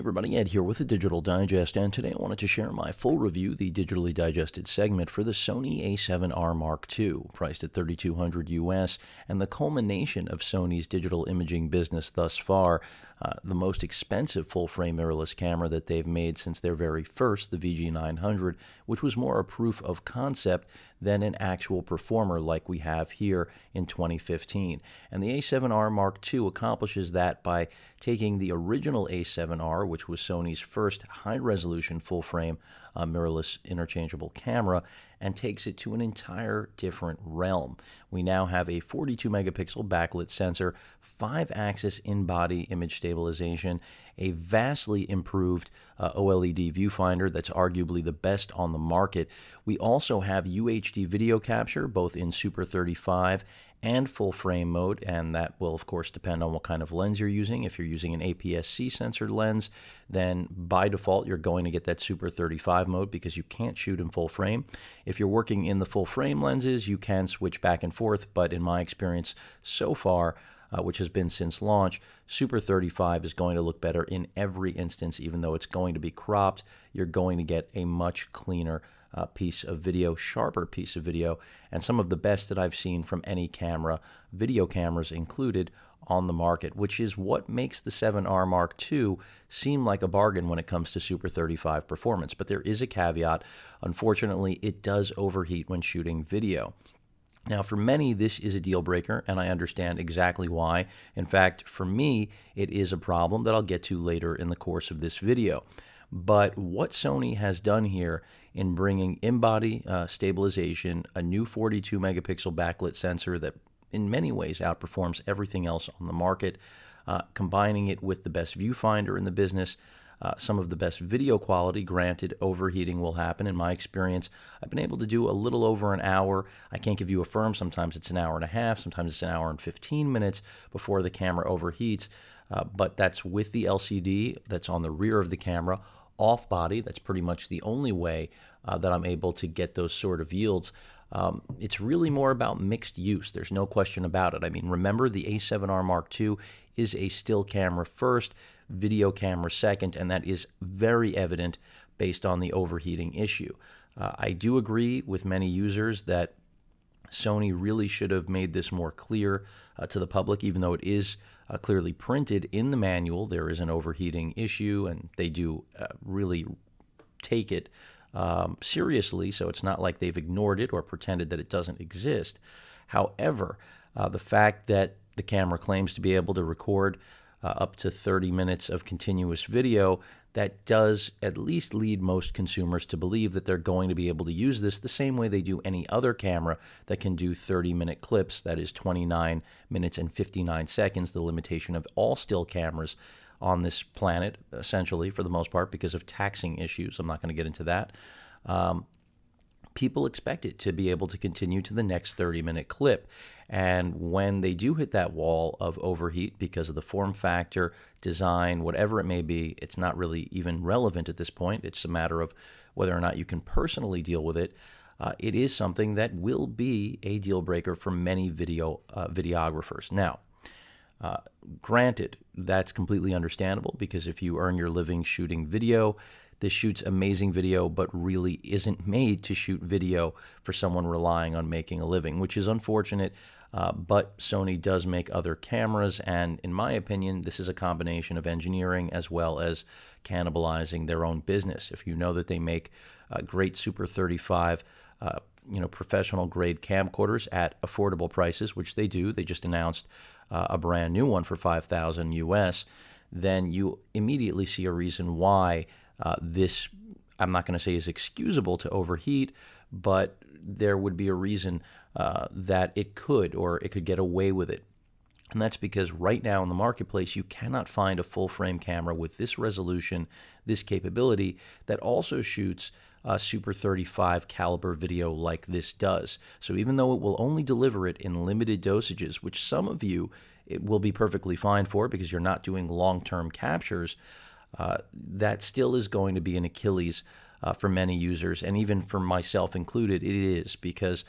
everybody, Ed here with the Digital Digest, and today I wanted to share my full review, the digitally digested segment for the Sony A7R Mark II, priced at $3,200 US, and the culmination of Sony's digital imaging business thus far, the most expensive full-frame mirrorless camera that they've made since their very first, the VG900, which was more a proof of concept than an actual performer like we have here in 2015. And the A7R Mark II accomplishes that by taking the original A7R, which was Sony's first high-resolution full-frame mirrorless interchangeable camera, and takes it to an entire different realm. We now have a 42-megapixel backlit sensor, 5-axis in-body image stabilization, a vastly improved OLED viewfinder that's arguably the best on the market. We also have UHD video capture, both in Super 35 and full frame mode, and that will of course depend on what kind of lens you're using. If you're using an APS-C censored lens, then by default you're going to get that Super 35 mode because you can't shoot in full frame. If you're working in the full frame lenses, you can switch back and forth, but in my experience so far, which has been since launch, Super 35 is going to look better in every instance. Even though it's going to be cropped, you're going to get a much cleaner piece of video, sharper piece of video, and some of the best that I've seen from any camera, video cameras included, on the market, which is what makes the 7R Mark II seem like a bargain when it comes to Super 35 performance. But there is a caveat. Unfortunately, it does overheat when shooting video. Now, for many, this is a deal breaker, and I understand exactly why. In fact, for me, it is a problem that I'll get to later in the course of this video. But what Sony has done here in bringing in-body stabilization, a new 42-megapixel backlit sensor that in many ways outperforms everything else on the market, combining it with the best viewfinder in the business, some of the best video quality. Granted, overheating will happen. In my experience, I've been able to do a little over an hour. I can't give you a firm. Sometimes it's an hour and a half. Sometimes it's an hour and 15 minutes before the camera overheats. But that's with the LCD that's on the rear of the camera. Off body, that's pretty much the only way that I'm able to get those sort of yields. It's really more about mixed use. There's no question about it. I mean, remember, the A7R Mark II is a still camera first, video camera second, and that is very evident based on the overheating issue. I do agree with many users that Sony really should have made this more clear to the public, even though it is clearly printed in the manual. There is an overheating issue, and they do really take it seriously, so it's not like they've ignored it or pretended that it doesn't exist. However, the fact that the camera claims to be able to record up to 30 minutes of continuous video, that does at least lead most consumers to believe that they're going to be able to use this the same way they do any other camera that can do 30-minute clips, that is 29 minutes and 59 seconds, the limitation of all still cameras on this planet, essentially, for the most part, because of taxing issues. I'm not going to get into that. People expect it to be able to continue to the next 30-minute clip. And when they do hit that wall of overheat because of the form factor, design, whatever it may be, it's not really even relevant at this point. It's a matter of whether or not you can personally deal with it. It is something that will be a deal breaker for many videographers. Now, granted, that's completely understandable because if you earn your living shooting video, this shoots amazing video, but really isn't made to shoot video for someone relying on making a living, which is unfortunate. But Sony does make other cameras, and in my opinion, this is a combination of engineering as well as cannibalizing their own business. If you know that they make great Super 35, professional grade camcorders at affordable prices, which they do. They just announced a brand new one for $5,000 US. Then you immediately see a reason why this, I'm not going to say is excusable to overheat, but there would be a reason that it could get away with it. And that's because right now in the marketplace, you cannot find a full-frame camera with this resolution, this capability, that also shoots Super 35 caliber video like this does. So even though it will only deliver it in limited dosages, which some of you it will be perfectly fine for because you're not doing long-term captures, that still is going to be an Achilles for many users, and even for myself included, it is, because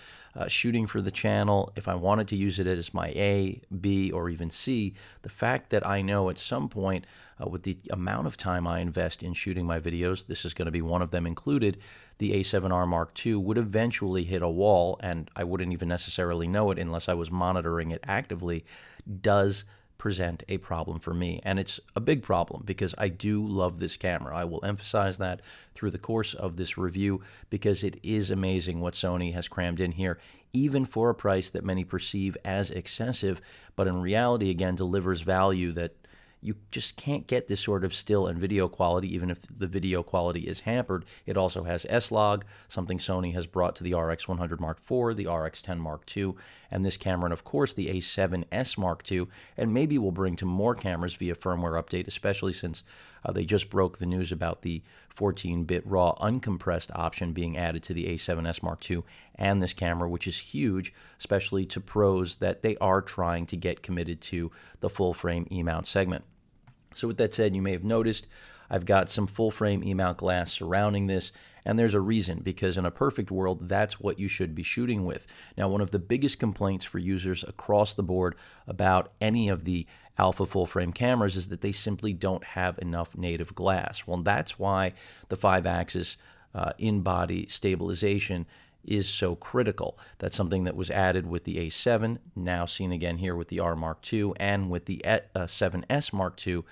shooting for the channel, if I wanted to use it as my A, B, or even C, the fact that I know at some point, with the amount of time I invest in shooting my videos, this is going to be one of them included, the A7R Mark II would eventually hit a wall, and I wouldn't even necessarily know it unless I was monitoring it actively, does present a problem for me. And it's a big problem because I do love this camera. I will emphasize that through the course of this review because it is amazing what Sony has crammed in here, even for a price that many perceive as excessive, but in reality, again, delivers value that you just can't get this sort of still and video quality, even if the video quality is hampered. It also has S-Log, something Sony has brought to the RX100 Mark IV, the RX10 Mark II, and this camera, and of course the A7S Mark II, and maybe we'll bring to more cameras via firmware update, especially since they just broke the news about the 14-bit RAW uncompressed option being added to the A7S Mark II and this camera, which is huge, especially to pros that they are trying to get committed to the full-frame E-mount segment. So with that said, you may have noticed I've got some full-frame E-mount glass surrounding this, and there's a reason, because in a perfect world, that's what you should be shooting with. Now, one of the biggest complaints for users across the board about any of the Alpha full-frame cameras is that they simply don't have enough native glass. Well, that's why the 5-axis in-body stabilization is so critical. That's something that was added with the A7, now seen again here with the R Mark II, and with the 7S Mark II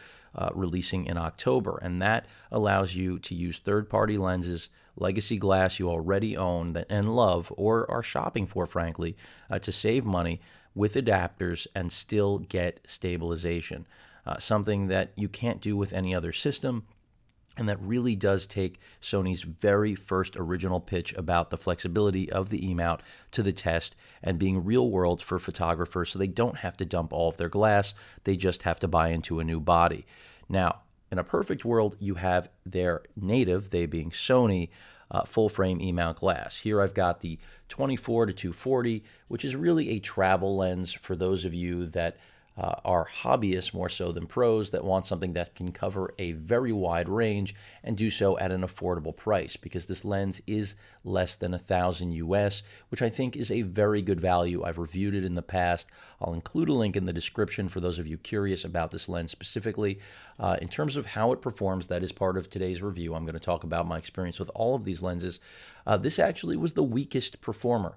releasing in October. And that allows you to use third-party lenses, legacy glass you already own and love, or are shopping for, frankly, to save money with adapters and still get stabilization. Something that you can't do with any other system. And that really does take Sony's very first original pitch about the flexibility of the E-mount to the test and being real world for photographers, so they don't have to dump all of their glass, they just have to buy into a new body. Now, in a perfect world, you have their native, they being Sony, full-frame E-mount glass. Here I've got the 24 to 240, which is really a travel lens for those of you that are hobbyists more so than pros that want something that can cover a very wide range and do so at an affordable price, because this lens is less than $1,000 US, which I think is a very good value. I've reviewed it in the past. I'll include a link in the description for those of you curious about this lens specifically. In terms of how it performs, that is part of today's review. I'm going to talk about my experience with all of these lenses. This actually was the weakest performer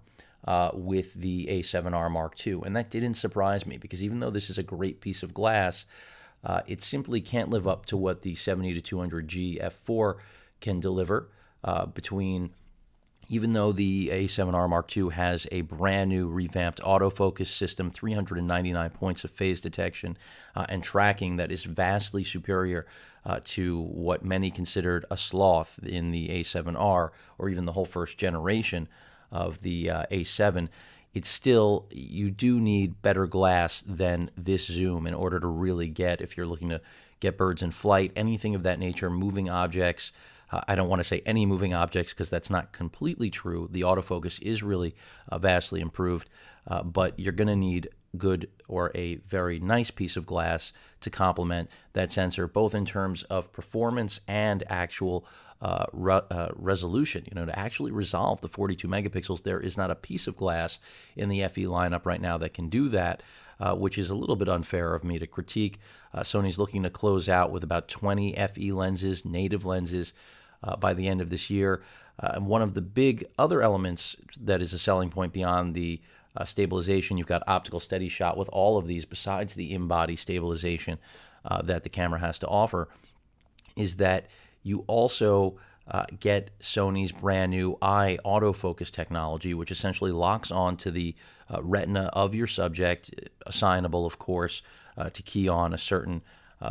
with the A7R Mark II. And that didn't surprise me, because even though this is a great piece of glass, it simply can't live up to what the 70 to 200G f4 can deliver even though the A7R Mark II has a brand new revamped autofocus system, 399 points of phase detection, and tracking that is vastly superior to what many considered a sloth in the A7R, or even the whole first generation of the A7, it's still, you do need better glass than this zoom in order to really get, if you're looking to get birds in flight, anything of that nature, moving objects. I don't want to say any moving objects because that's not completely true. The autofocus is really vastly improved, but you're going to need good or a very nice piece of glass to complement that sensor, both in terms of performance and actual resolution. To actually resolve the 42 megapixels, there is not a piece of glass in the FE lineup right now that can do that, which is a little bit unfair of me to critique. Sony's looking to close out with about 20 FE lenses, native lenses, by the end of this year. And one of the big other elements that is a selling point beyond the stabilization, you've got optical Steadyshot with all of these, besides the in-body stabilization that the camera has to offer, is that you also get Sony's brand new eye autofocus technology, which essentially locks onto the retina of your subject, assignable, of course, to key on a certain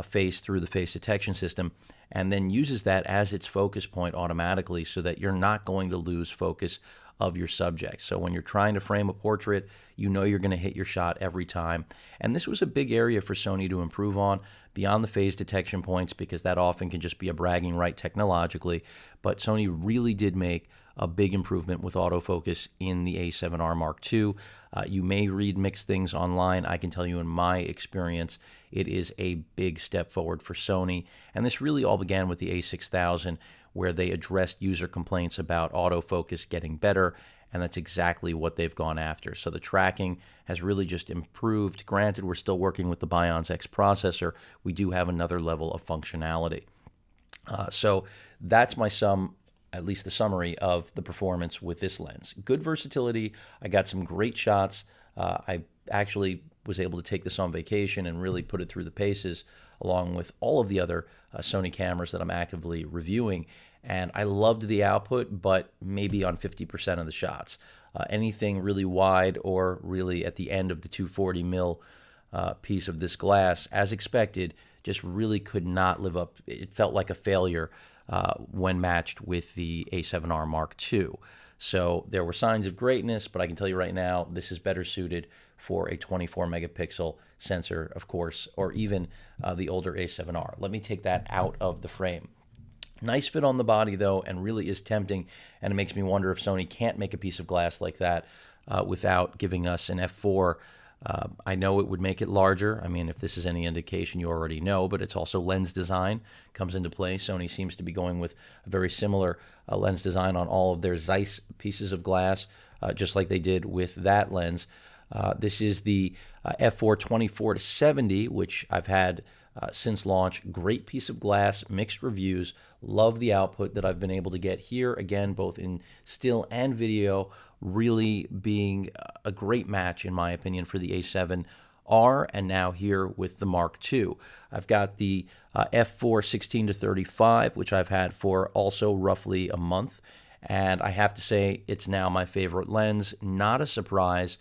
face through the face detection system, and then uses that as its focus point automatically so that you're not going to lose focus of your subject. So when you're trying to frame a portrait, you know you're going to hit your shot every time. And this was a big area for Sony to improve on beyond the phase detection points, because that often can just be a bragging right technologically. But Sony really did make a big improvement with autofocus in the A7R Mark II. You may read mixed things online. I can tell you in my experience, it is a big step forward for Sony. And this really all began with the A6000, where they addressed user complaints about autofocus getting better, and that's exactly what they've gone after. So the tracking has really just improved. Granted, we're still working with the Bions X processor. We do have another level of functionality. So that's my at least the summary of the performance with this lens. Good versatility. I got some great shots. I actually was able to take this on vacation and really put it through the paces, along with all of the other Sony cameras that I'm actively reviewing. And I loved the output, but maybe on 50% of the shots. Anything really wide or really at the end of the 240 mil piece of this glass, as expected, just really could not live up. It felt like a failure when matched with the A7R Mark II. So there were signs of greatness, but I can tell you right now, this is better suited for a 24 megapixel sensor, of course, or even the older A7R. Let me take that out of the frame. Nice fit on the body, though, and really is tempting, and it makes me wonder if Sony can't make a piece of glass like that without giving us an f4. I know it would make it larger. I mean, if this is any indication, you already know, but it's also lens design comes into play. Sony seems to be going with a very similar lens design on all of their Zeiss pieces of glass, just like they did with that lens. This is the f4 24-70, which I've had since launch. Great piece of glass, mixed reviews. Love the output that I've been able to get here, again, both in still and video, really being a great match, in my opinion, for the A7R, and now here with the Mark II. I've got the f4 16-35, which I've had for also roughly a month, and I have to say it's now my favorite lens. Not a surprise.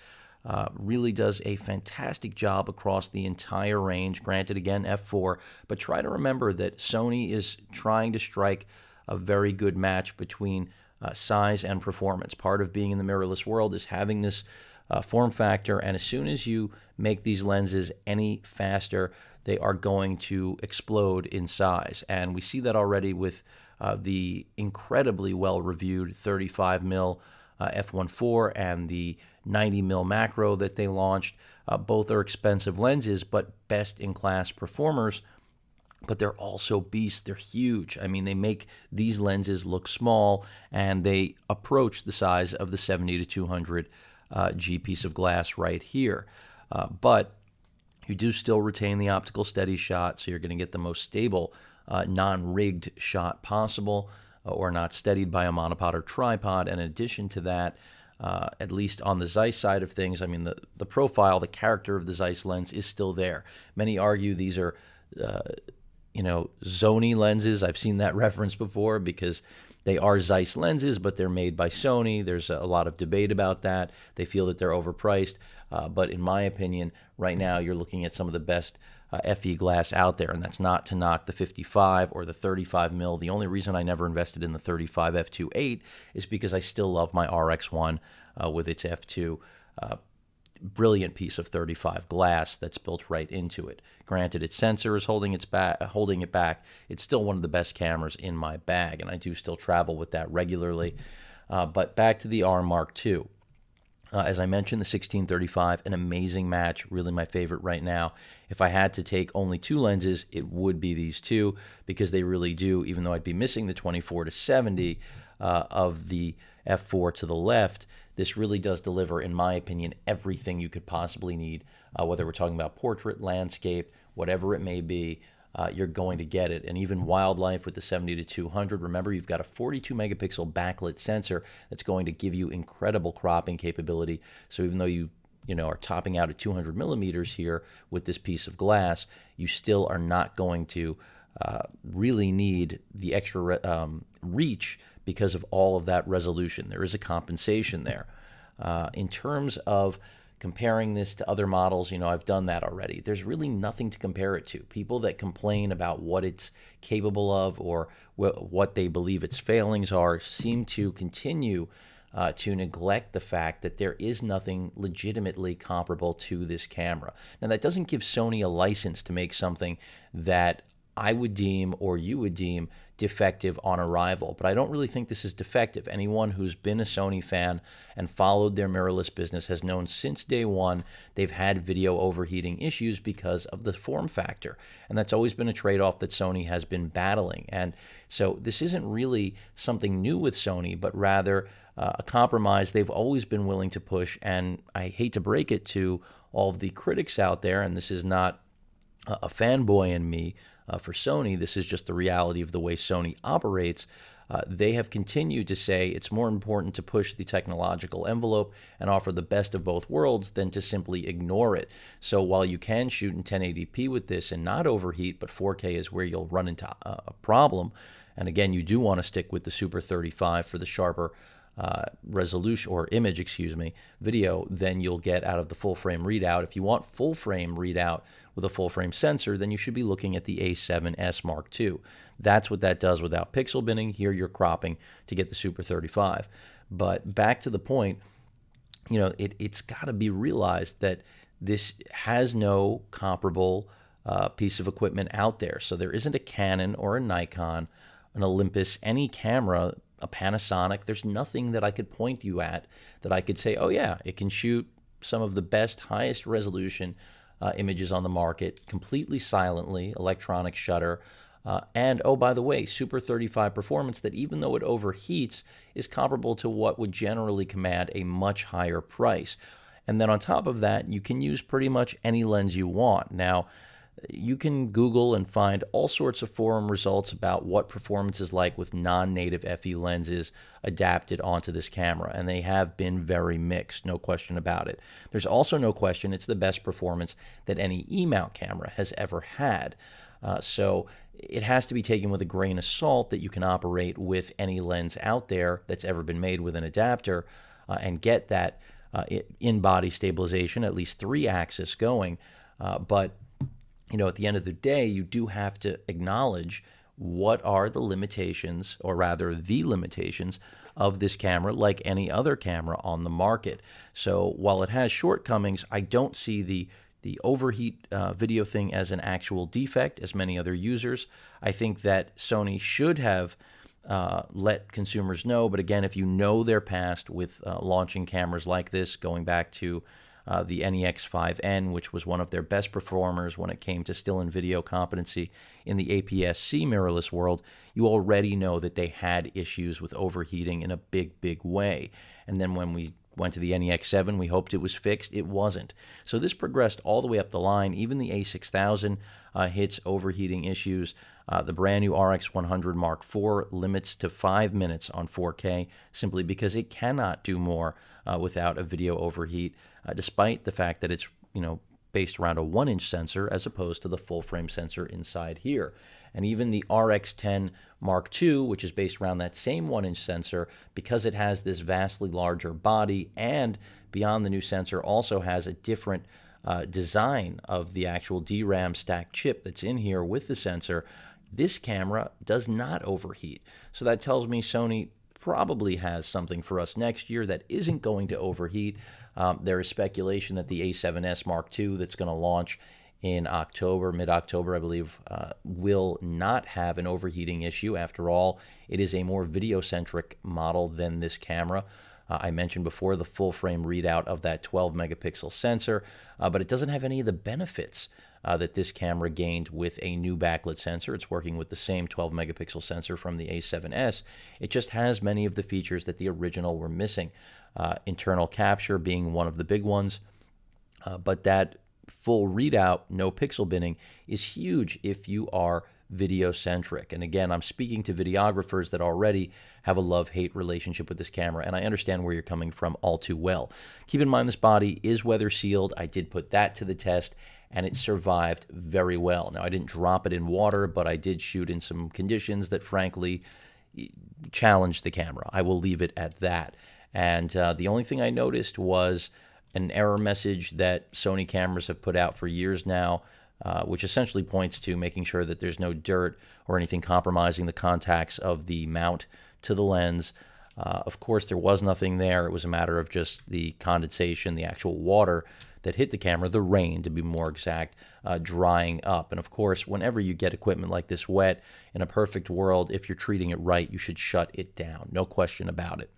Really does a fantastic job across the entire range. Granted, again, f4, but try to remember that Sony is trying to strike a very good match between size and performance. Part of being in the mirrorless world is having this form factor, and as soon as you make these lenses any faster, they are going to explode in size. And we see that already with the incredibly well-reviewed 35 mil f1.4 and the 90 mil macro that they launched. Both are expensive lenses, but best-in-class performers. But they're also beasts. They're huge. I mean, they make these lenses look small, and they approach the size of the 70-200 G piece of glass right here. But you do still retain the optical steady shot, so you're going to get the most stable, non-rigged shot possible, or not steadied by a monopod or tripod. And in addition to that, at least on the Zeiss side of things, I mean, the profile, the character of the Zeiss lens is still there. Many argue these are, Sony lenses. I've seen that reference before because they are Zeiss lenses, but they're made by Sony. There's a lot of debate about that. They feel that they're overpriced. But in my opinion, right now, you're looking at some of the best FE glass out there, and that's not to knock the 55 or the 35 mil. The only reason I never invested in the 35 f2.8 is because I still love my RX1 with its f2. Brilliant piece of 35 glass that's built right into it. Granted, its sensor is holding it back. It's still one of the best cameras in my bag, and I do still travel with that regularly. But back to the R Mark II. As I mentioned, the 16-35, an amazing match, really my favorite right now. If I had to take only two lenses, it would be these two, because they really do, even though I'd be missing the 24-70 of the f4 to the left, this really does deliver, in my opinion, everything you could possibly need, whether we're talking about portrait, landscape, whatever it may be. You're going to get it. And even wildlife with the 70-200, remember, you've got a 42 megapixel backlit sensor that's going to give you incredible cropping capability. So even though you are topping out at 200 millimeters here with this piece of glass, you still are not going to really need the extra reach because of all of that resolution. There is a compensation there. In terms of comparing this to other models, I've done that already. There's really nothing to compare it to. People that complain about what it's capable of or what they believe its failings are seem to continue to neglect the fact that there is nothing legitimately comparable to this camera. Now, that doesn't give Sony a license to make something that I would deem, or you would deem, defective on arrival. But I don't really think this is defective. Anyone who's been a Sony fan and followed their mirrorless business has known since day one they've had video overheating issues because of the form factor. And that's always been a trade-off that Sony has been battling. And so this isn't really something new with Sony, but rather a compromise they've always been willing to push. And I hate to break it to all of the critics out there, and this is not a fanboy in me for Sony, this is just the reality of the way Sony operates. They have continued to say it's more important to push the technological envelope and offer the best of both worlds than to simply ignore it. So while you can shoot in 1080p with this and not overheat, but 4K is where you'll run into a problem. And again, you do want to stick with the Super 35 for the sharper resolution, or image, excuse me, video, then you'll get out of the full frame readout. If you want full frame readout with a full frame sensor, then you should be looking at the A7S Mark II. That's what that does without pixel binning. Here you're cropping to get the Super 35. But back to the point, you know, it's got to be realized that this has no comparable piece of equipment out there. So there isn't a Canon or a Nikon, an Olympus, any camera, a Panasonic. There's nothing that I could point you at that I could say, oh yeah, it can shoot some of the best, highest resolution images on the market completely silently, electronic shutter, and oh, by the way, Super 35 performance that, even though it overheats, is comparable to what would generally command a much higher price. And then on top of that, you can use pretty much any lens you want. Now, you can Google and find all sorts of forum results about what performance is like with non-native FE lenses adapted onto this camera, and they have been very mixed, no question about it. There's also no question it's the best performance that any E-mount camera has ever had. So it has to be taken with a grain of salt that you can operate with any lens out there that's ever been made with an adapter and get that in-body stabilization, at least 3-axis going. But you know, at the end of the day, you do have to acknowledge what are the limitations, or rather the limitations, of this camera, like any other camera on the market. So while it has shortcomings, I don't see the overheat video thing as an actual defect, as many other users. I think that Sony should have let consumers know. But again, if you know their past with launching cameras like this, going back to the NEX5N, which was one of their best performers when it came to still and video competency in the APS-C mirrorless world, you already know that they had issues with overheating in a big, big way. And then when we went to the NEX7, we hoped it was fixed. It wasn't. So this progressed all the way up the line. Even the A6000 hits overheating issues. The brand new RX100 Mark IV limits to 5 minutes on 4K simply because it cannot do more without a video overheat, despite the fact that it's, you know, based around a 1-inch sensor as opposed to the full-frame sensor inside here. And even the RX10 Mark II, which is based around that same 1-inch sensor, because it has this vastly larger body and beyond the new sensor also has a different design of the actual DRAM stack chip that's in here with the sensor, this camera does not overheat. So that tells me Sony probably has something for us next year that isn't going to overheat. There is speculation that the A7S Mark II that's going to launch in October, mid-October, I believe, will not have an overheating issue. After all, it is a more video-centric model than this camera. I mentioned before the full-frame readout of that 12-megapixel sensor, but it doesn't have any of the benefits that this camera gained with a new backlit sensor. It's working with the same 12-megapixel sensor from the A7S. It just has many of the features that the original were missing, internal capture being one of the big ones, but that full readout, no pixel binning, is huge if you are video-centric. And again, I'm speaking to videographers that already have a love-hate relationship with this camera, and I understand where you're coming from all too well. Keep in mind this body is weather-sealed. I did put that to the test, and it survived very well. Now, I didn't drop it in water, but I did shoot in some conditions that, frankly, challenged the camera. I will leave it at that. And the only thing I noticed was an error message that Sony cameras have put out for years now, which essentially points to making sure that there's no dirt or anything compromising the contacts of the mount to the lens. Of course, there was nothing there. It was a matter of just the condensation, the actual water that hit the camera, the rain to be more exact, drying up. And of course, whenever you get equipment like this wet, in a perfect world, if you're treating it right, you should shut it down. No question about it.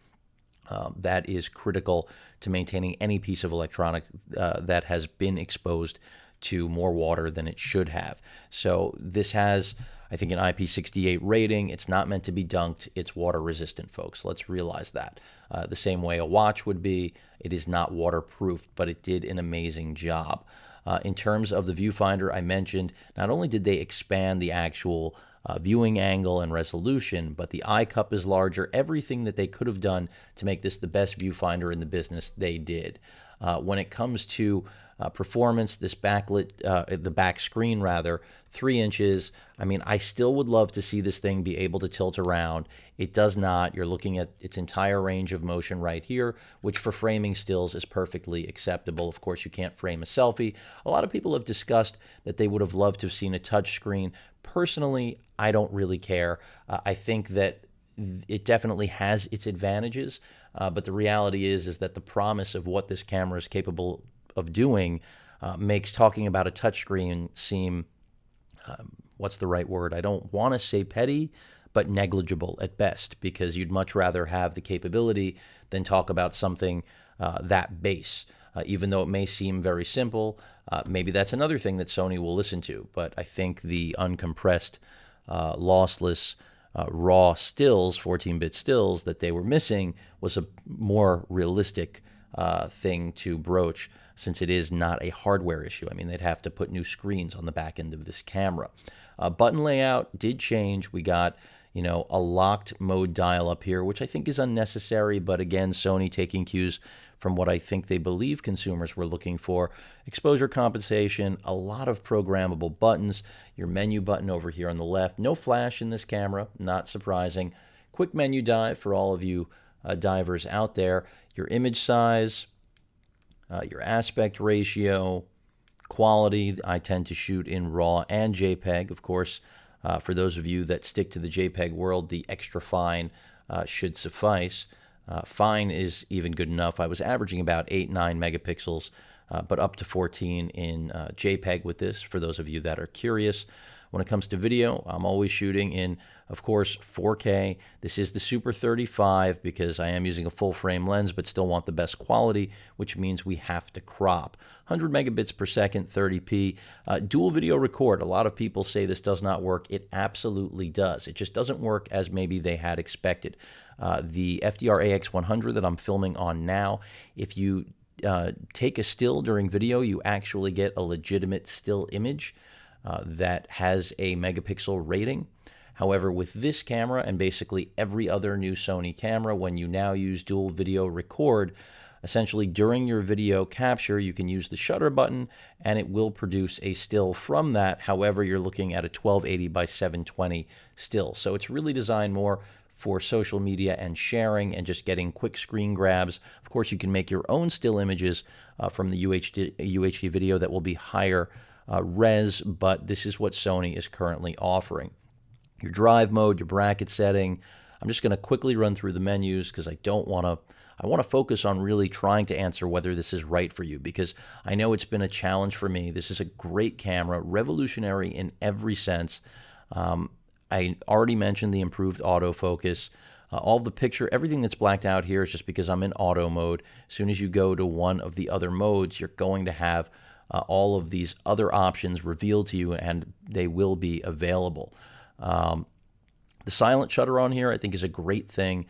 That is critical to maintaining any piece of electronic that has been exposed to more water than it should have. So this has, I think, an IP68 rating. It's not meant to be dunked. It's water resistant, folks. Let's realize that. The same way a watch would be, it is not waterproof, but it did an amazing job. In terms of the viewfinder, I mentioned not only did they expand the actual viewing angle and resolution, but the eye cup is larger. Everything that they could have done to make this the best viewfinder in the business, they did. When it comes to performance, this backlit, the back screen rather, 3 inches. I mean, I still would love to see this thing be able to tilt around. It does not. You're looking at its entire range of motion right here, which for framing stills is perfectly acceptable. Of course, you can't frame a selfie. A lot of people have discussed that they would have loved to have seen a touch screen. Personally, I don't really care. I think that it definitely has its advantages, but the reality is that the promise of what this camera is capable of doing makes talking about a touchscreen seem, what's the right word? I don't want to say petty, but negligible at best, because you'd much rather have the capability than talk about something that base. Even though it may seem very simple, maybe that's another thing that Sony will listen to. But I think the uncompressed, lossless, raw stills, 14-bit stills that they were missing was a more realistic thing to broach, since it is not a hardware issue. I mean, they'd have to put new screens on the back end of this camera. Button layout did change. We got, a locked mode dial up here, which I think is unnecessary, but again, Sony taking cues from what I think they believe consumers were looking for. Exposure compensation, a lot of programmable buttons, your menu button over here on the left. No flash in this camera, not surprising. Quick menu dive for all of you divers out there. Your image size, your aspect ratio, quality. I tend to shoot in RAW and JPEG. Of course, for those of you that stick to the JPEG world, the extra fine should suffice. Fine is even good enough. I was averaging about 8-9 megapixels, but up to 14 in JPEG with this, for those of you that are curious. When it comes to video, I'm always shooting in, of course, 4K. This is the Super 35 because I am using a full frame lens, but still want the best quality, which means we have to crop. 100 megabits per second, 30p. Dual video record. A lot of people say this does not work. It absolutely does. It just doesn't work as maybe they had expected. The FDR AX100 that I'm filming on now, if you take a still during video, you actually get a legitimate still image that has a megapixel rating. However, with this camera and basically every other new Sony camera, when you now use dual video record, essentially during your video capture, you can use the shutter button and it will produce a still from that. However, you're looking at a 1280 by 720 still. So it's really designed more for social media and sharing and just getting quick screen grabs. Of course, you can make your own still images from the UHD video that will be higher res, but this is what Sony is currently offering. Your drive mode, your bracket setting. I'm just going to quickly run through the menus because I want to focus on really trying to answer whether this is right for you, because I know it's been a challenge for me. This is a great camera, revolutionary in every sense. I already mentioned the improved autofocus. All the picture, everything that's blacked out here is just because I'm in auto mode. As soon as you go to one of the other modes, you're going to have all of these other options revealed to you, and they will be available. The silent shutter on here, I think, is a great thing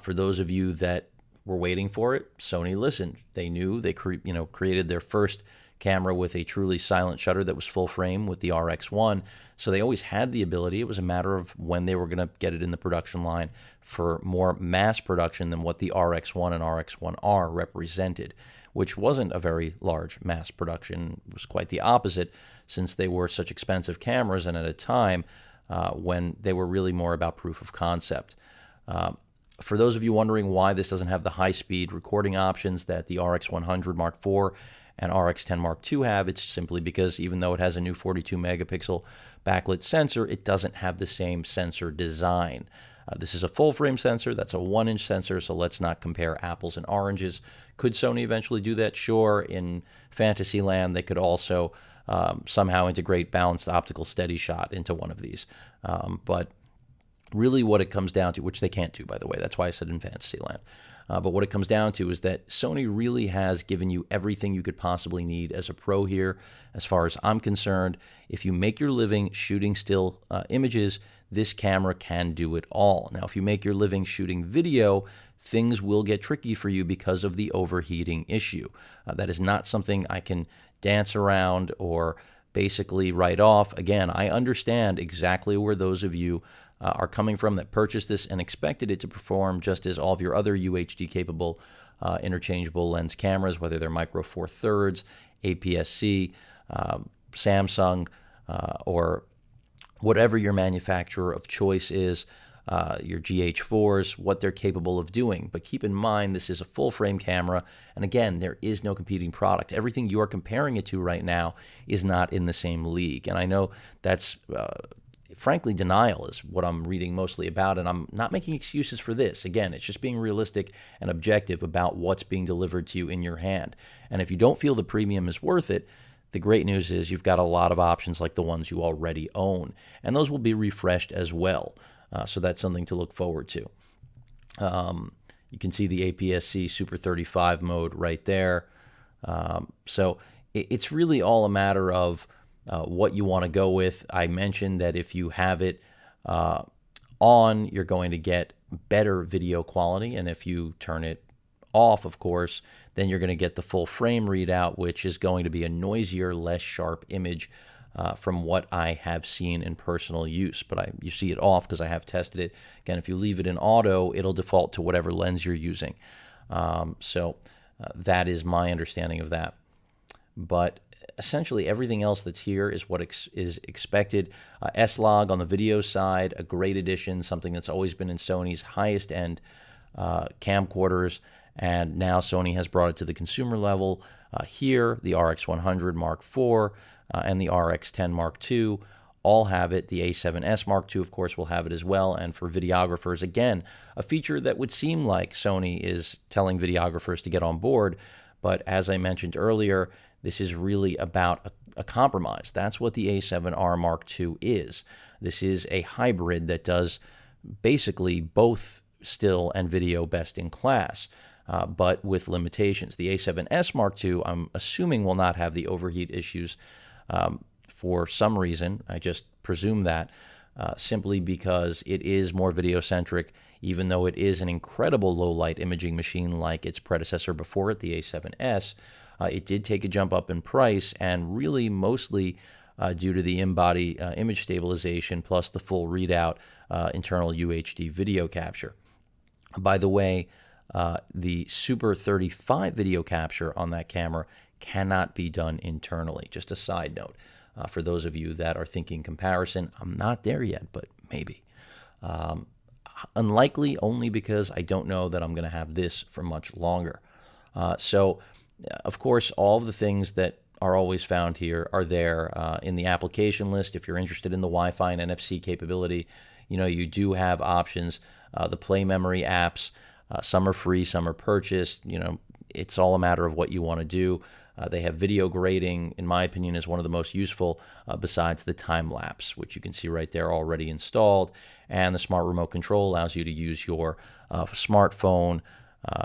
for those of you that were waiting for it. Sony listened. They knew. They created their first camera with a truly silent shutter that was full frame with the RX1. So they always had the ability. It was a matter of when they were going to get it in the production line for more mass production than what the RX1 and RX1R represented, which wasn't a very large mass production. It was quite the opposite, since they were such expensive cameras and at a time when they were really more about proof of concept. For those of you wondering why this doesn't have the high-speed recording options that the RX100 Mark IV and RX10 Mark II have, it's simply because even though it has a new 42 megapixel backlit sensor, it doesn't have the same sensor design. This is a full frame sensor. That's a 1-inch sensor, so let's not compare apples and oranges. Could Sony eventually do that? Sure. In Fantasyland, they could also somehow integrate balanced optical steady shot into one of these. But really what it comes down to, which they can't do, by the way, that's why I said in Fantasyland. But what it comes down to is that Sony really has given you everything you could possibly need as a pro here. As far as I'm concerned, if you make your living shooting still images, this camera can do it all. Now, if you make your living shooting video, things will get tricky for you because of the overheating issue. That is not something I can dance around or basically write off. Again, I understand exactly where those of you are coming from that purchased this and expected it to perform just as all of your other UHD capable interchangeable lens cameras, whether they're micro four thirds, APS-C, Samsung, or whatever your manufacturer of choice is, your GH4s, what they're capable of doing. But keep in mind, this is a full frame camera, and again, there is no competing product. Everything you are comparing it to right now is not in the same league. And I know that's frankly, denial is what I'm reading mostly about, and I'm not making excuses for this. Again, it's just being realistic and objective about what's being delivered to you in your hand. And if you don't feel the premium is worth it, the great news is you've got a lot of options like the ones you already own, and those will be refreshed as well. So that's something to look forward to. You can see the APS-C Super 35 mode right there. So it's really all a matter of what you want to go with. I mentioned that if you have it on, you're going to get better video quality, and if you turn it off, of course, then you're going to get the full frame readout, which is going to be a noisier, less sharp image from what I have seen in personal use. But you see it off because I have tested it. Again, if you leave it in auto, it'll default to whatever lens you're using. So that is my understanding of that. But essentially everything else that's here is what is expected. S-Log on the video side, a great addition, something that's always been in Sony's highest end camcorders, and now Sony has brought it to the consumer level. Here, the RX100 Mark IV and the RX10 Mark II all have it. The A7S Mark II, of course, will have it as well. And for videographers, again, a feature that would seem like Sony is telling videographers to get on board. But as I mentioned earlier, this is really about a compromise. That's what the A7R Mark II is. This is a hybrid that does basically both still and video best in class, but with limitations. The A7S Mark II, I'm assuming, will not have the overheat issues for some reason. I just presume that simply because it is more video-centric, even though it is an incredible low-light imaging machine like its predecessor before it, the A7S. It did take a jump up in price, and really mostly due to the in-body image stabilization plus the full readout internal UHD video capture. By the way, the Super 35 video capture on that camera cannot be done internally. Just a side note for those of you that are thinking comparison. I'm not there yet, but maybe. Unlikely only because I don't know that I'm going to have this for much longer. So, of course, all of the things that are always found here are there in the application list. If you're interested in the Wi-Fi and NFC capability, you do have options. The Play Memory apps, some are free, some are purchased. It's all a matter of what you want to do. They have video grading, in my opinion, is one of the most useful besides the time lapse, which you can see right there already installed. And the Smart Remote Control allows you to use your smartphone,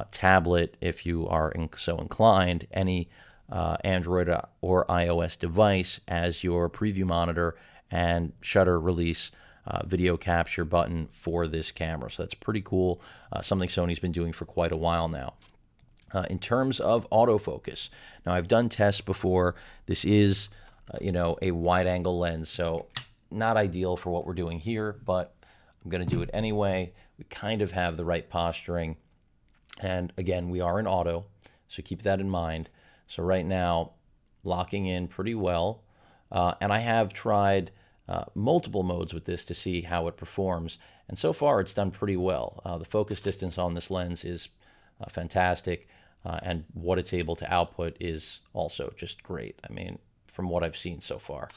tablet, if you are so inclined, any Android or iOS device as your preview monitor and shutter release video capture button for this camera. So that's pretty cool, something Sony's been doing for quite a while now. In terms of autofocus, now I've done tests before. This is, a wide-angle lens, so not ideal for what we're doing here, but I'm going to do it anyway. We kind of have the right posturing, and again, we are in auto, so keep that in mind. So right now, locking in pretty well, and I have tried multiple modes with this to see how it performs, and so far it's done pretty well. The focus distance on this lens is fantastic, and what it's able to output is also just great. I mean, from what I've seen so far.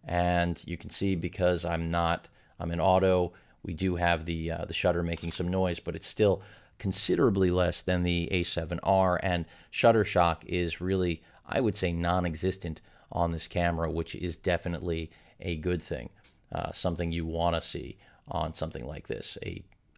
And you can see, because I'm in auto, We do have the shutter making some noise, but it's still considerably less than the A7R, and shutter shock is really, I would say, non-existent on this camera, which is definitely a good thing, something you want to see on something like this.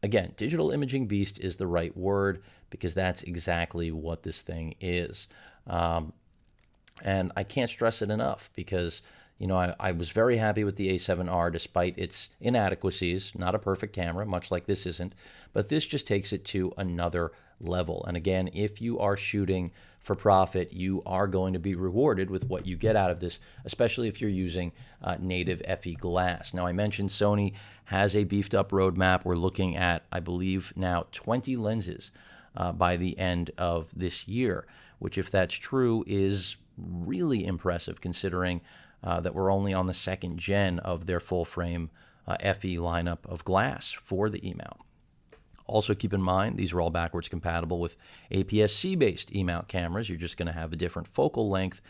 Again, digital imaging beast is the right word because that's exactly what this thing is. And I can't stress it enough because, you know, I was very happy with the A7R despite its inadequacies. Not a perfect camera, much like this isn't, but this just takes it to another level. And again, if you are shooting for profit, you are going to be rewarded with what you get out of this, especially if you're using native FE glass. Now, I mentioned Sony has a beefed up roadmap. We're looking at, I believe now, 20 lenses by the end of this year, which, if that's true, is really impressive considering that we're only on the second gen of their full frame FE lineup of glass for the E-mount. Also keep in mind, these are all backwards compatible with APS-C based E-mount cameras. You're just going to have a different focal length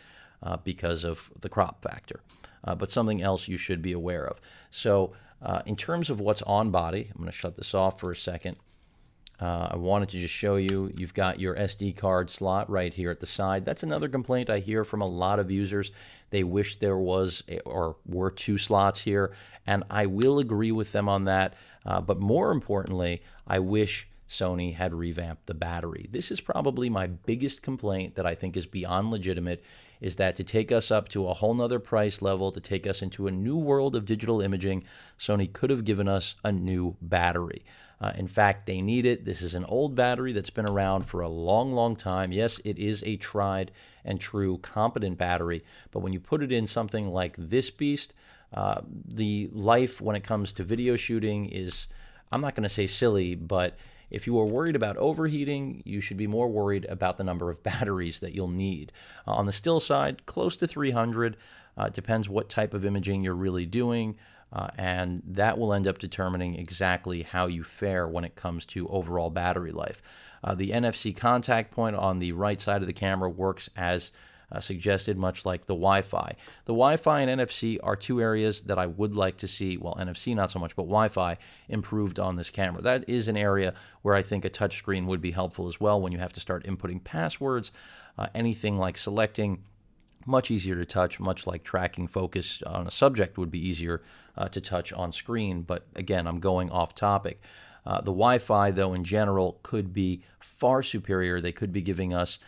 because of the crop factor. But something else you should be aware of. So in terms of what's on body, I'm going to shut this off for a second. I wanted to just show you, you've got your SD card slot right here at the side. That's another complaint I hear from a lot of users. They wish there was or were two slots here, and I will agree with them on that. But more importantly, I wish Sony had revamped the battery. This is probably my biggest complaint that I think is beyond legitimate, is that to take us up to a whole nother price level, to take us into a new world of digital imaging, Sony could have given us a new battery. In fact, they need it. This is an old battery that's been around for a long, long time. Yes, it is a tried and true competent battery, but when you put it in something like this beast, the life when it comes to video shooting is, I'm not going to say silly, but if you are worried about overheating, you should be more worried about the number of batteries that you'll need. On the still side, close to 300. Depends what type of imaging you're really doing. And that will end up determining exactly how you fare when it comes to overall battery life. The NFC contact point on the right side of the camera works as suggested, much like the Wi-Fi. The Wi-Fi and NFC are two areas that I would like to see, well, NFC not so much, but Wi-Fi improved on this camera. That is an area where I think a touchscreen would be helpful as well when you have to start inputting passwords, anything like selecting. Much easier to touch, much like tracking focus on a subject would be easier to touch on screen. But again, I'm going off topic. The Wi-Fi, though, in general, could be far superior. They could be giving us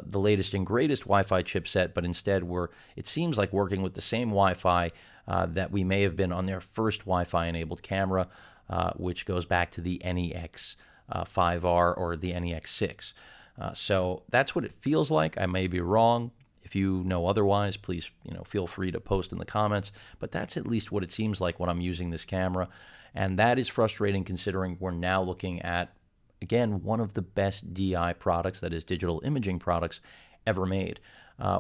the latest and greatest Wi-Fi chipset, but instead it seems like working with the same Wi-Fi that we may have been on their first Wi-Fi enabled camera, which goes back to the NEX 5R or the NEX 6. So that's what it feels like. I may be wrong. If you know otherwise, please, feel free to post in the comments. But that's at least what it seems like when I'm using this camera. And that is frustrating considering we're now looking at, again, one of the best DI products, that is digital imaging products, ever made.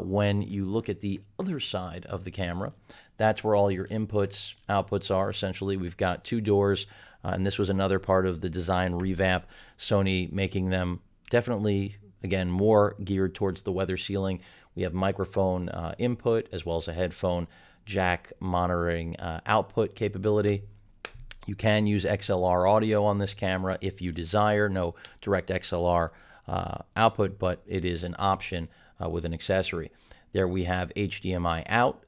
When you look at the other side of the camera, that's where all your inputs, outputs are. Essentially, we've got two doors, and this was another part of the design revamp. Sony making them definitely, again, more geared towards the weather sealing. We have microphone input as well as a headphone jack monitoring output capability. You can use XLR audio on this camera if you desire. No direct XLR output, but it is an option with an accessory. There we have HDMI out,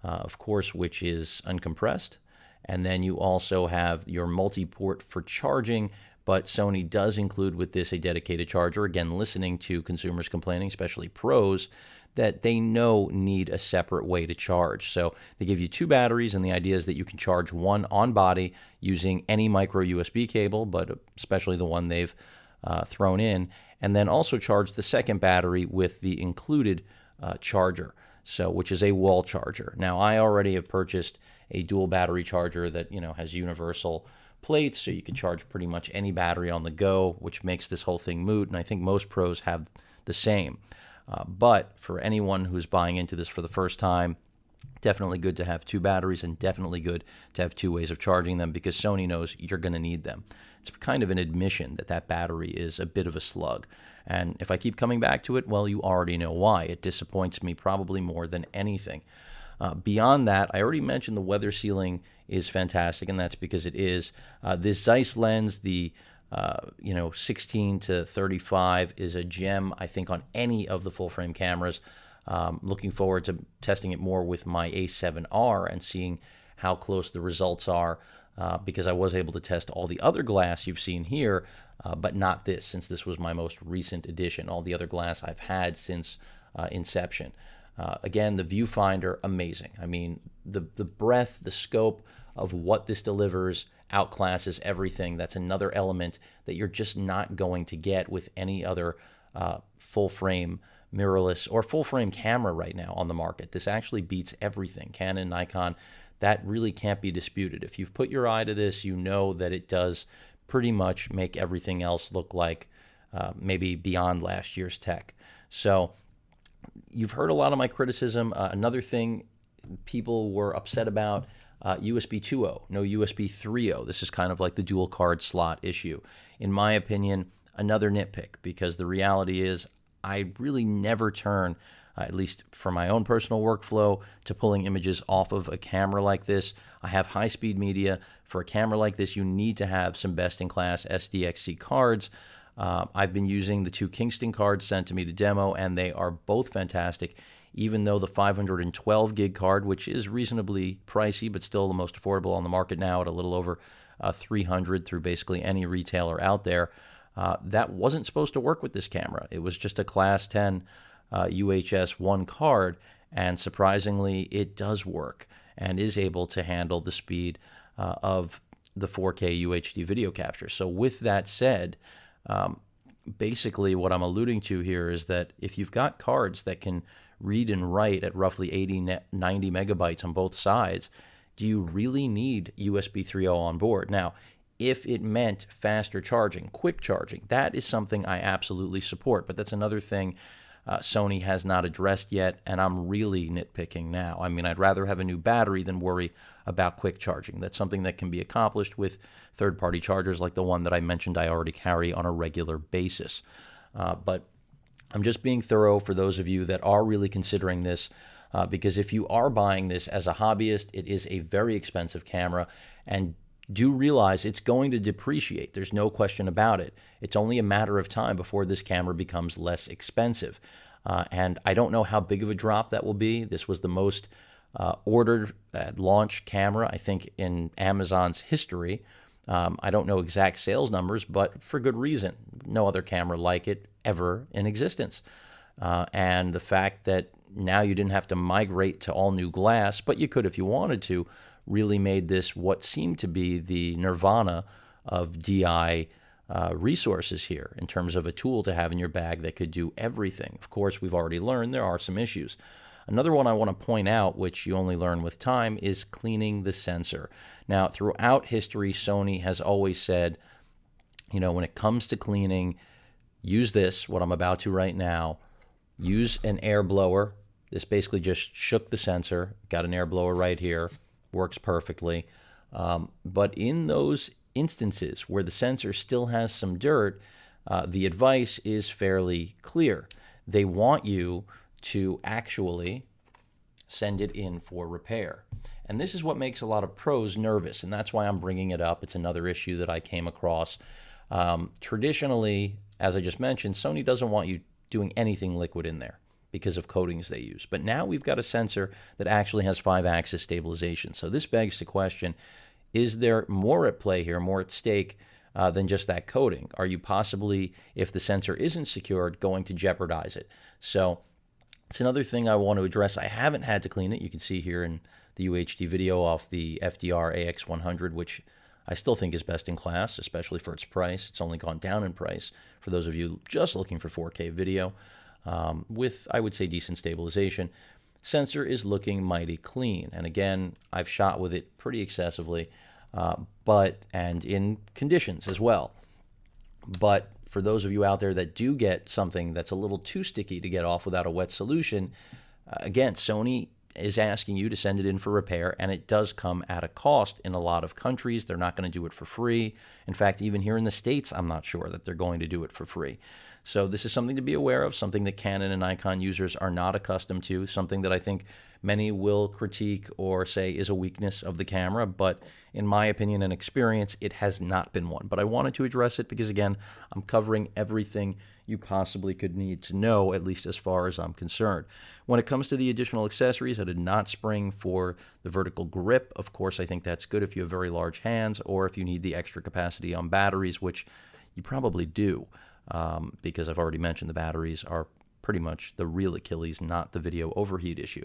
of course, which is uncompressed. And then you also have your multi-port for charging, but Sony does include with this a dedicated charger. Again, listening to consumers complaining, especially pros, that they know need a separate way to charge. So they give you two batteries, and the idea is that you can charge one on body using any micro USB cable, but especially the one they've thrown in, and then also charge the second battery with the included charger, so which is a wall charger. Now, I already have purchased a dual battery charger that has universal plates, so you can charge pretty much any battery on the go, which makes this whole thing moot, and I think most pros have the same. But for anyone who's buying into this for the first time, definitely good to have two batteries and definitely good to have two ways of charging them because Sony knows you're going to need them. It's kind of an admission that that battery is a bit of a slug. And if I keep coming back to it, well, you already know why. It disappoints me probably more than anything. Beyond that, I already mentioned the weather sealing is fantastic, and that's because it is. This Zeiss lens, the 16 to 35 is a gem, I think, on any of the full-frame cameras. Looking forward to testing it more with my A7R and seeing how close the results are, because I was able to test all the other glass you've seen here, but not this, since this was my most recent edition. All the other glass I've had since inception. Again, the viewfinder, amazing. I mean, the breadth, the scope of what this delivers outclasses everything. That's another element that you're just not going to get with any other full-frame mirrorless or full-frame camera right now on the market. This actually beats everything. Canon, Nikon, that really can't be disputed. If you've put your eye to this, you know that it does pretty much make everything else look like maybe beyond last year's tech. So you've heard a lot of my criticism. Another thing people were upset about, USB 2.0, no USB 3.0. This is kind of like the dual card slot issue. In my opinion, another nitpick, because the reality is I really never turn, at least for my own personal workflow, to pulling images off of a camera like this. I have high-speed media. For a camera like this, you need to have some best-in-class SDXC cards. I've been using the 2 Kingston cards sent to me to demo, and they are both fantastic, even though the 512 gig card, which is reasonably pricey but still the most affordable on the market now at a little over $300 through basically any retailer out there, that wasn't supposed to work with this camera. It was just a Class 10 UHS 1 card, and surprisingly, it does work and is able to handle the speed of the 4K UHD video capture. So with that said, basically what I'm alluding to here is that if you've got cards that can read and write at roughly 80, 90 megabytes on both sides, do you really need USB 3.0 on board? Now, if it meant faster charging, quick charging, that is something I absolutely support, but that's another thing Sony has not addressed yet, and I'm really nitpicking now. I mean, I'd rather have a new battery than worry about quick charging. That's something that can be accomplished with third-party chargers like the one that I mentioned I already carry on a regular basis. But I'm just being thorough for those of you that are really considering this, because if you are buying this as a hobbyist, it is a very expensive camera, and do realize it's going to depreciate. There's no question about it. It's only a matter of time before this camera becomes less expensive. And I don't know how big of a drop that will be. This was the most ordered at launch camera, I think, in Amazon's history. I don't know exact sales numbers, but for good reason. No other camera like it ever in existence. And the fact that now you didn't have to migrate to all new glass, but you could if you wanted to, really made this what seemed to be the nirvana of DI resources here in terms of a tool to have in your bag that could do everything. Of course, we've already learned there are some issues. Another one I want to point out, which you only learn with time, is cleaning the sensor. Now, throughout history, Sony has always said, when it comes to cleaning, use this, what I'm about to right now, use an air blower. This basically just shook the sensor, got an air blower right here, works perfectly. But in those instances where the sensor still has some dirt, the advice is fairly clear. They want you to actually send it in for repair. And this is what makes a lot of pros nervous, and that's why I'm bringing it up. It's another issue that I came across. Traditionally, as I just mentioned, Sony doesn't want you doing anything liquid in there because of coatings they use. But now we've got a sensor that actually has 5-axis stabilization. So this begs the question, is there more at play here, more at stake than just that coating? Are you possibly, if the sensor isn't secured, going to jeopardize it? So it's another thing I want to address. I haven't had to clean it. You can see here in the UHD video off the FDR AX100, which I still think is best in class, especially for its price. It's only gone down in price for those of you just looking for 4K video. With, I would say, decent stabilization. Sensor is looking mighty clean. And again, I've shot with it pretty excessively, and in conditions as well. But for those of you out there that do get something that's a little too sticky to get off without a wet solution, again, Sony is asking you to send it in for repair, and it does come at a cost in a lot of countries. They're not going to do it for free. In fact, even here in the States, I'm not sure that they're going to do it for free. So this is something to be aware of, something that Canon and Nikon users are not accustomed to, something that I think many will critique or say is a weakness of the camera, but in my opinion and experience, it has not been one. But I wanted to address it because, again, I'm covering everything you possibly could need to know, at least as far as I'm concerned. When it comes to the additional accessories, I did not spring for the vertical grip. Of course, I think that's good if you have very large hands or if you need the extra capacity on batteries, which you probably do, because I've already mentioned the batteries are pretty much the real Achilles, not the video overheat issue.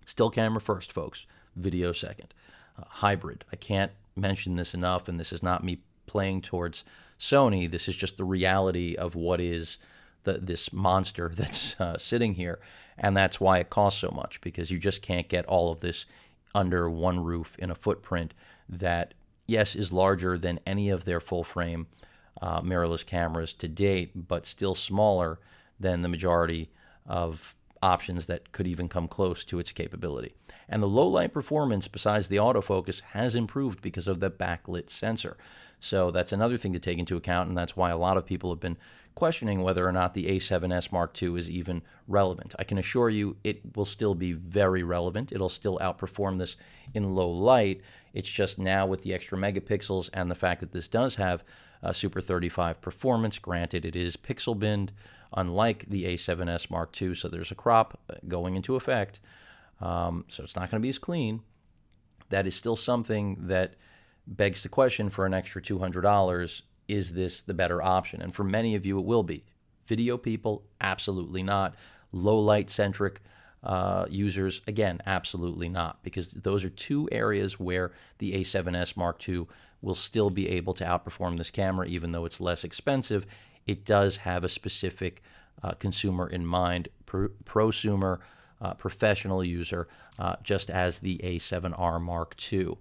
Still camera first, folks. Video second. Hybrid. I can't mention this enough, and this is not me playing towards Sony. This is just the reality of what is this monster that's sitting here, and that's why it costs so much, because you just can't get all of this under one roof in a footprint that, yes, is larger than any of their full-frame mirrorless cameras to date, but still smaller than the majority of options that could even come close to its capability. And the low light performance, besides the autofocus, has improved because of the backlit sensor. So that's another thing to take into account, and that's why a lot of people have been questioning whether or not the A7S Mark II is even relevant. I can assure you it will still be very relevant. It'll still outperform this in low light. It's just now with the extra megapixels and the fact that this does have Super 35 performance. Granted, it is pixel binned, unlike the A7S Mark II, so there's a crop going into effect. So it's not going to be as clean. That is still something that begs the question, for an extra $200, is this the better option? And for many of you, it will be. Video people, absolutely not. Low light centric users, again, absolutely not, because those are two areas where the A7S Mark II will still be able to outperform this camera, even though it's less expensive. It does have a specific consumer in mind, prosumer, professional user, just as the A7R Mark II.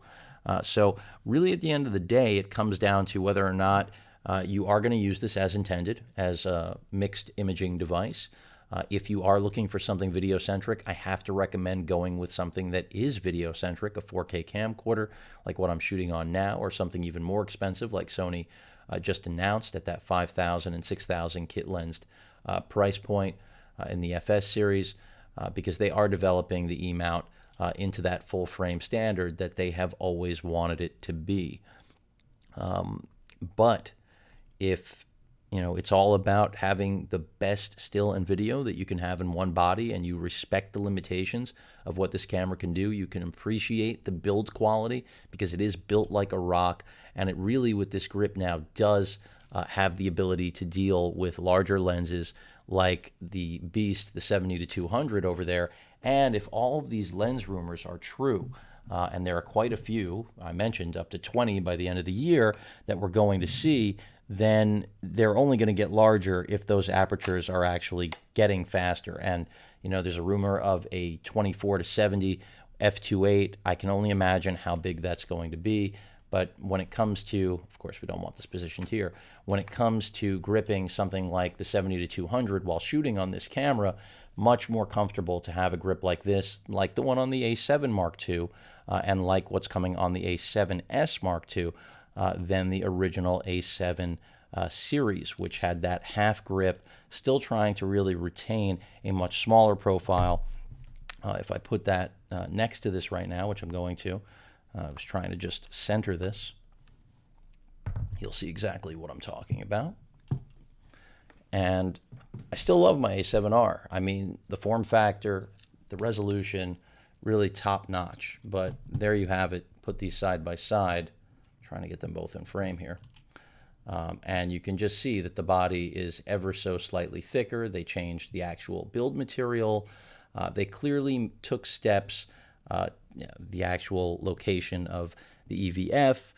So really, at the end of the day, it comes down to whether or not you are going to use this as intended, as a mixed imaging device. If you are looking for something video-centric, I have to recommend going with something that is video-centric, a 4K camcorder like what I'm shooting on now, or something even more expensive like Sony just announced at that $5,000 and $6,000 kit-lensed price point in the FS series, because they are developing the E-mount into that full-frame standard that they have always wanted it to be. But if it's all about having the best still and video that you can have in one body, and you respect the limitations of what this camera can do. You can appreciate the build quality because it is built like a rock, and it really, with this grip now, does have the ability to deal with larger lenses like the Beast, the 70-200 over there. And if all of these lens rumors are true, and there are quite a few, I mentioned up to 20 by the end of the year that we're going to see, then they're only going to get larger if those apertures are actually getting faster. And, there's a rumor of a 24-70 f2.8. I can only imagine how big that's going to be. But when it comes to, of course, we don't want this positioned here, when it comes to gripping something like the 70-200 while shooting on this camera, much more comfortable to have a grip like this, like the one on the A7 Mark II, and like what's coming on the A7S Mark II, than the original A7 series, which had that half grip, still trying to really retain a much smaller profile. If I put that next to this right now, which I'm going to, I was trying to just center this, you'll see exactly what I'm talking about. And I still love my A7R. I mean, the form factor, the resolution, really top notch. But there you have it. Put these side by side. Trying to get them both in frame here. And you can just see that the body is ever so slightly thicker. They changed the actual build material. They clearly took steps, the actual location of the EVF,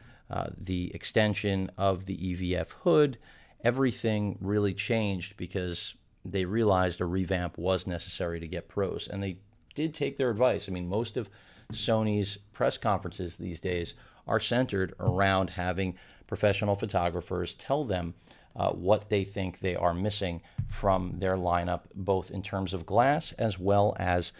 the extension of the EVF hood. Everything really changed because they realized a revamp was necessary to get pros. And they did take their advice. I mean, most of Sony's press conferences these days are centered around having professional photographers tell them what they think they are missing from their lineup, both in terms of glass as well as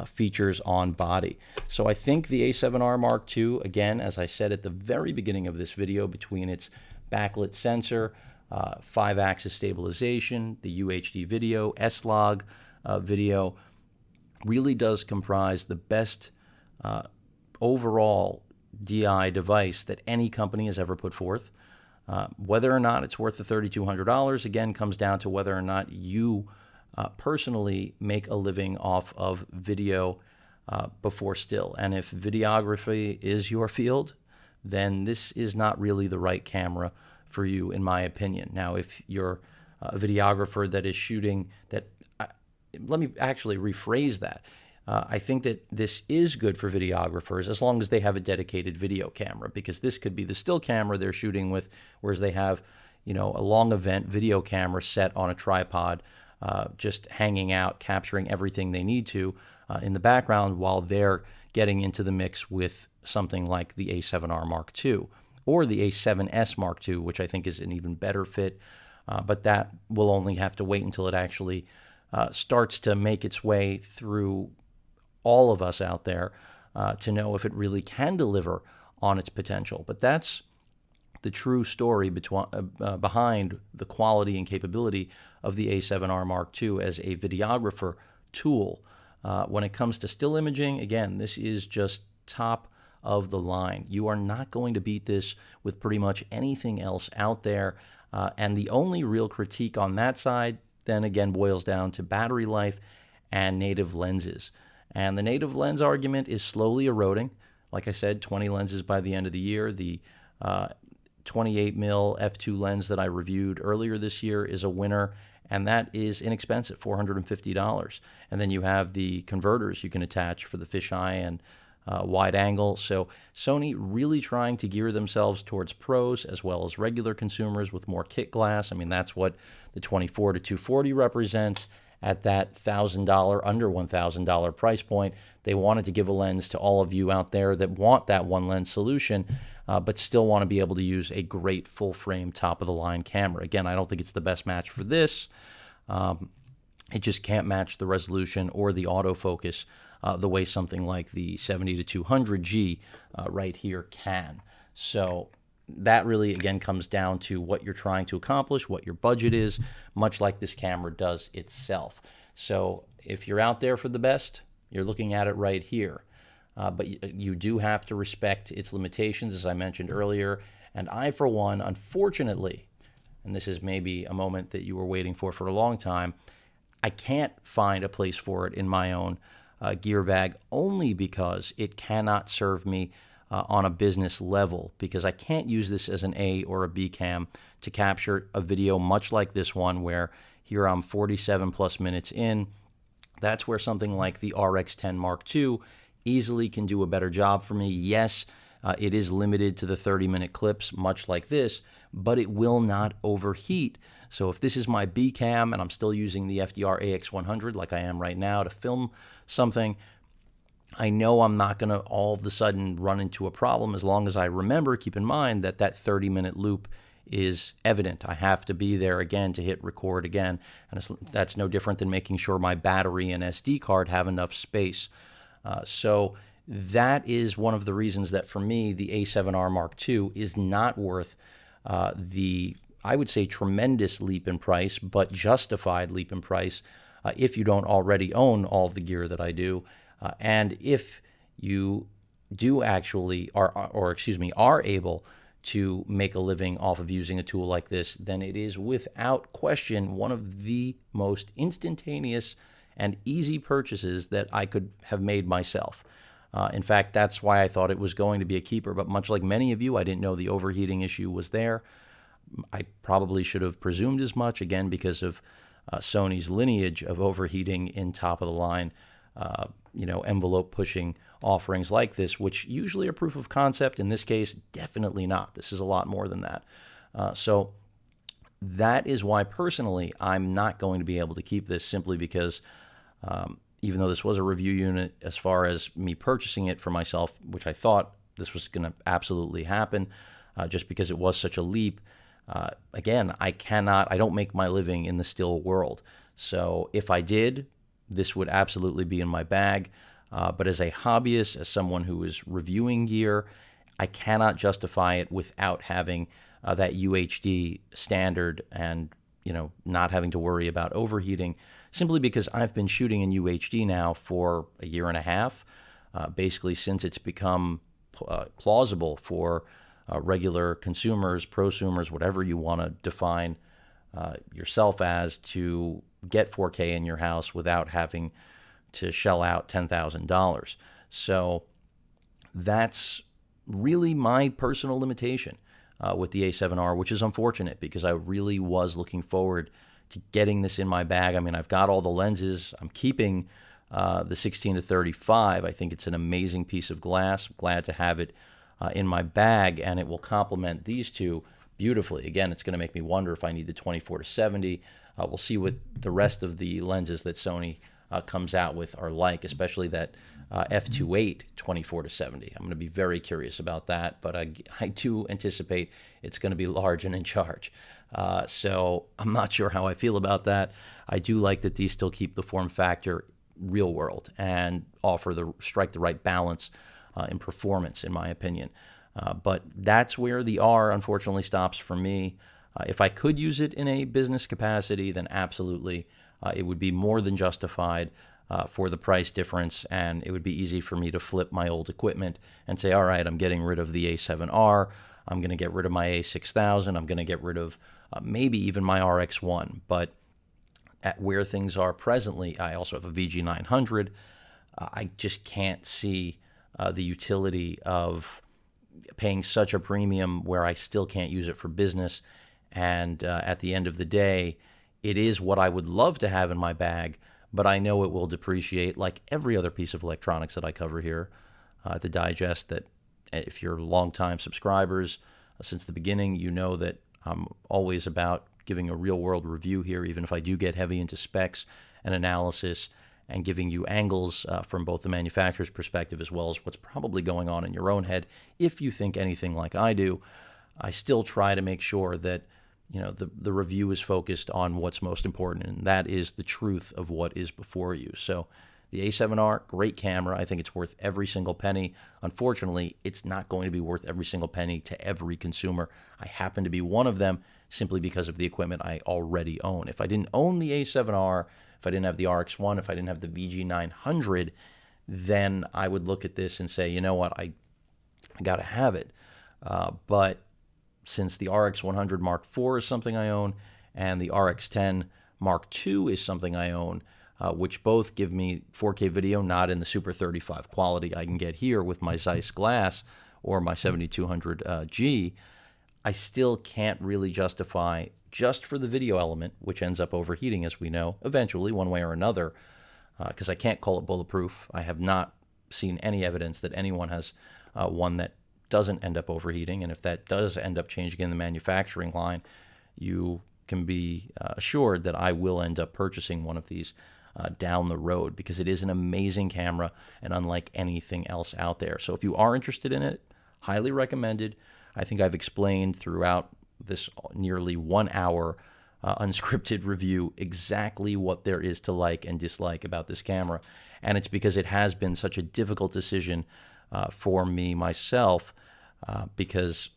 features on body. So I think the A7R Mark II, again, as I said at the very beginning of this video, between its backlit sensor, 5-axis stabilization, the UHD video, S-Log video, really does comprise the best overall DI device that any company has ever put forth. Whether or not it's worth the $3,200, again, comes down to whether or not you personally make a living off of video before still. And if videography is your field, then this is not really the right camera for you, in my opinion. Now, if you're a videographer that is shooting that, let me actually rephrase that. I think that this is good for videographers as long as they have a dedicated video camera, because this could be the still camera they're shooting with, whereas they have, a long event video camera set on a tripod, just hanging out, capturing everything they need to in the background while they're getting into the mix with something like the A7R Mark II or the A7S Mark II, which I think is an even better fit, but that will only have to wait until it actually starts to make its way through all of us out there to know if it really can deliver on its potential. But that's the true story behind the quality and capability of the A7R Mark II as a videographer tool. When it comes to still imaging, again, this is just top of the line. You are not going to beat this with pretty much anything else out there. And the only real critique on that side, then again, boils down to battery life and native lenses. And the native lens argument is slowly eroding. Like I said, 20 lenses by the end of the year. The 28mm f2 lens that I reviewed earlier this year is a winner, and that is inexpensive, $450. And then you have the converters you can attach for the fisheye and wide angle. So Sony really trying to gear themselves towards pros as well as regular consumers with more kit glass. I mean, that's what the 24 to 240 represents. At that $1,000, under $1,000 price point, they wanted to give a lens to all of you out there that want that one lens solution, but still want to be able to use a great full frame top of the line camera. Again, I don't think it's the best match for this. It just can't match the resolution or the autofocus the way something like the 70 to 200G right here can. So that really, again, comes down to what you're trying to accomplish, what your budget is, much like this camera does itself. So if you're out there for the best, you're looking at it right here. But you do have to respect its limitations, as I mentioned earlier. And I, for one, unfortunately, and this is maybe a moment that you were waiting for a long time, I can't find a place for it in my own gear bag, only because it cannot serve me on a business level, because I can't use this as an A or a B cam to capture a video much like this one, where here I'm 47 plus minutes in. That's where something like the RX10 Mark II easily can do a better job for me. Yes, it is limited to the 30-minute clips, much like this, but it will not overheat. So if this is my B cam and I'm still using the FDR AX100 like I am right now to film something, I know I'm not going to all of a sudden run into a problem, as long as I remember, keep in mind that that 30-minute loop is evident. I have to be there again to hit record again. And that's no different than making sure my battery and SD card have enough space. So that is one of the reasons that for me, the A7R Mark II is not worth the, I would say, tremendous leap in price, but justified leap in price if you don't already own all of the gear that I do. And if you do actually, are able to make a living off of using a tool like this, then it is without question one of the most instantaneous and easy purchases that I could have made myself. In fact, that's why I thought it was going to be a keeper. But much like many of you, I didn't know the overheating issue was there. I probably should have presumed as much, again, because of Sony's lineage of overheating in top-of-the-line envelope-pushing offerings like this, which usually are proof of concept. In this case, definitely not. This is a lot more than that. So that is why, personally, I'm not going to be able to keep this, simply because even though this was a review unit, as far as me purchasing it for myself, which I thought this was going to absolutely happen, just because it was such a leap, again, I don't make my living in the still world. So if I did, this would absolutely be in my bag. But as a hobbyist, as someone who is reviewing gear, I cannot justify it without having that UHD standard and not having to worry about overheating, simply because I've been shooting in UHD now for a year and a half, basically since it's become plausible for regular consumers, prosumers, whatever you want to define yourself as, to get 4K in your house without having to shell out $10,000. So that's really my personal limitation with the A7R, which is unfortunate because I really was looking forward to getting this in my bag. I mean, I've got all the lenses. I'm keeping the 16 to 35. I think it's an amazing piece of glass. I'm glad to have it in my bag, and it will complement these two beautifully. Again, it's going to make me wonder if I need the 24 to 70. We'll see what the rest of the lenses that Sony comes out with are like, especially that f2.8 24 to 70. I'm going to be very curious about that, but I do anticipate it's going to be large and in charge. So I'm not sure how I feel about that. I do like that these still keep the form factor real world and strike the right balance in performance, in my opinion. But that's where the R unfortunately stops for me. If I could use it in a business capacity, then absolutely it would be more than justified for the price difference, and it would be easy for me to flip my old equipment and say, all right, I'm getting rid of the A7R, I'm going to get rid of my A6000, I'm going to get rid of maybe even my RX1. But at where things are presently, I also have a VG900. I just can't see the utility of paying such a premium where I still can't use it for business. And at the end of the day, it is what I would love to have in my bag, but I know it will depreciate like every other piece of electronics that I cover here at the Digest. That if you're longtime subscribers since the beginning, you know that I'm always about giving a real-world review here, even if I do get heavy into specs and analysis and giving you angles from both the manufacturer's perspective as well as what's probably going on in your own head. If you think anything like I do, I still try to make sure that the review is focused on what's most important, and that is the truth of what is before you. So the A7R, great camera. I think it's worth every single penny. Unfortunately, it's not going to be worth every single penny to every consumer. I happen to be one of them simply because of the equipment I already own. If I didn't own the A7R, if I didn't have the RX1, if I didn't have the VG900, then I would look at this and say, you know what, I got to have it. But since the RX100 Mark IV is something I own, and the RX10 Mark II is something I own, which both give me 4K video, not in the Super 35 quality I can get here with my Zeiss glass or my 7200G, I still can't really justify, just for the video element, which ends up overheating, as we know, eventually, one way or another, because I can't call it bulletproof. I have not seen any evidence that anyone has one that doesn't end up overheating, and if that does end up changing in the manufacturing line, you can be assured that I will end up purchasing one of these down the road, because it is an amazing camera and unlike anything else out there. So if you are interested in it, highly recommended. I think I've explained throughout this nearly 1 hour unscripted review exactly what there is to like and dislike about this camera, and it's because it has been such a difficult decision for me myself, because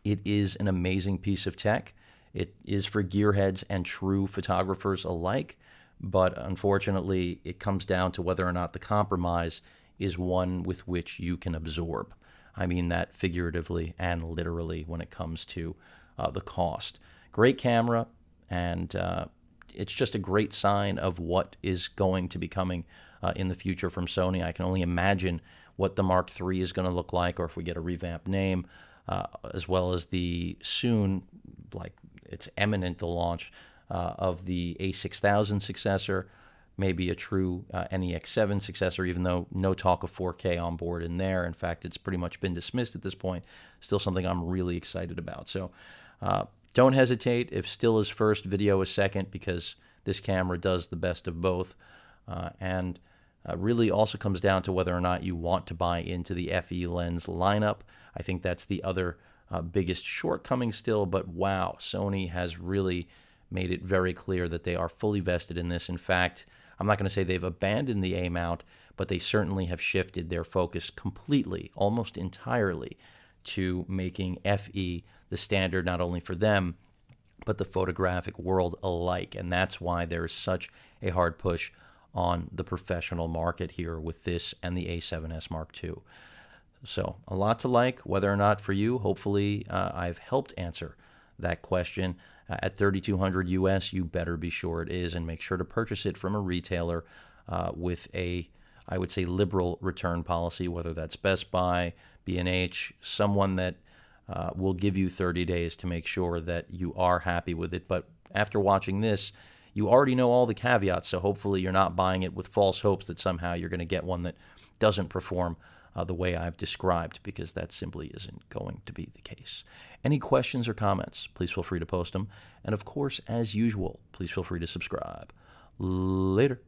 it is an amazing piece of tech. It is for gearheads and true photographers alike, but unfortunately it comes down to whether or not the compromise is one with which you can absorb. I mean that figuratively and literally when it comes to the cost. Great camera, and it's just a great sign of what is going to be coming in the future from Sony. I can only imagine what the Mark III is going to look like, or if we get a revamped name, as well as the soon, like it's imminent, the launch of the A6000 successor, maybe a true NEX7 successor, even though no talk of 4K on board in there. In fact, it's pretty much been dismissed at this point. Still something I'm really excited about. So don't hesitate. If still is first, video is second, because this camera does the best of both. And really also comes down to whether or not you want to buy into the FE lens lineup. I think that's the other biggest shortcoming still, but wow, Sony has really made it very clear that they are fully vested in this. In fact, I'm not going to say they've abandoned the A mount, but they certainly have shifted their focus completely, almost entirely, to making FE the standard not only for them, but the photographic world alike. And that's why there is such a hard push on the professional market here with this and the A7S Mark II. So a lot to like. Whether or not for you, hopefully I've helped answer that question. At $3,200 US, you better be sure it is, and make sure to purchase it from a retailer with a, I would say, liberal return policy, whether that's Best Buy, B&H, someone that will give you 30 days to make sure that you are happy with it. But after watching this, you already know all the caveats, so hopefully you're not buying it with false hopes that somehow you're going to get one that doesn't perform the way I've described, because that simply isn't going to be the case. Any questions or comments, please feel free to post them. And of course, as usual, please feel free to subscribe. Later.